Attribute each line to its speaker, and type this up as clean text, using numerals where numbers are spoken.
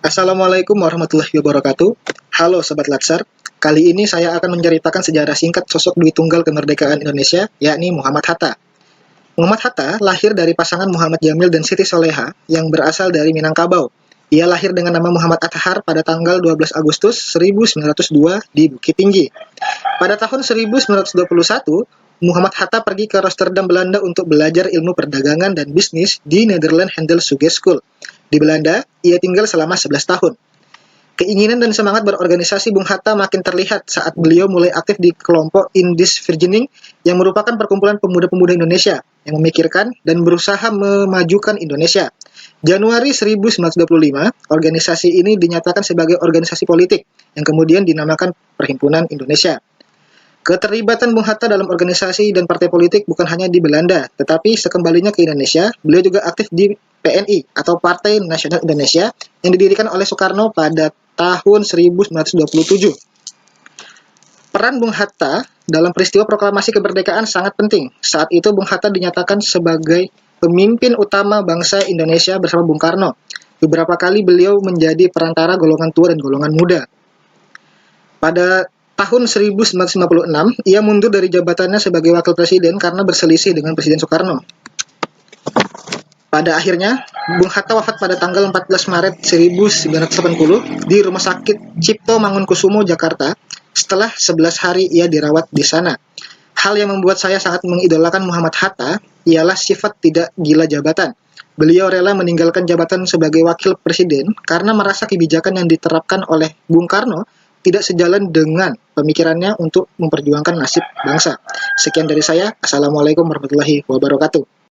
Speaker 1: Assalamualaikum warahmatullahi wabarakatuh. Halo Sobat Latsar, kali ini saya akan menceritakan sejarah singkat sosok Dwi Tunggal Kemerdekaan Indonesia, yakni Muhammad Hatta. Muhammad Hatta lahir dari pasangan Muhammad Jamil dan Siti Soleha yang berasal dari Minangkabau. Ia lahir dengan nama Muhammad Athar pada tanggal 12 Agustus 1902 di Bukit Tinggi. Pada tahun 1921, Muhammad Hatta pergi ke Rotterdam, Belanda untuk belajar ilmu perdagangan dan bisnis di Netherlands Handel School. Di Belanda, ia tinggal selama 11 tahun. Keinginan dan semangat berorganisasi Bung Hatta makin terlihat saat beliau mulai aktif di kelompok Indis Vergening yang merupakan perkumpulan pemuda-pemuda Indonesia yang memikirkan dan berusaha memajukan Indonesia. Januari 1925, organisasi ini dinyatakan sebagai organisasi politik yang kemudian dinamakan Perhimpunan Indonesia. Keterlibatan Bung Hatta dalam organisasi dan partai politik bukan hanya di Belanda, tetapi sekembalinya ke Indonesia, beliau juga aktif di PNI atau Partai Nasional Indonesia yang didirikan oleh Soekarno pada tahun 1927. Peran Bung Hatta dalam peristiwa proklamasi kemerdekaan sangat penting. Saat itu Bung Hatta dinyatakan sebagai pemimpin utama bangsa Indonesia bersama Bung Karno. Beberapa kali beliau menjadi perantara golongan tua dan golongan muda. Pada tahun 1956, ia mundur dari jabatannya sebagai wakil presiden karena berselisih dengan Presiden Soekarno. Pada akhirnya, Bung Hatta wafat pada tanggal 14 Maret 1980 di Rumah Sakit Cipto Mangunkusumo, Jakarta. Setelah 11 hari ia dirawat di sana. Hal yang membuat saya sangat mengidolakan Muhammad Hatta ialah sifat tidak gila jabatan. Beliau rela meninggalkan jabatan sebagai wakil presiden karena merasa kebijakan yang diterapkan oleh Bung Karno tidak sejalan dengan pemikirannya untuk memperjuangkan nasib bangsa. Sekian dari saya. Assalamualaikum warahmatullahi wabarakatuh.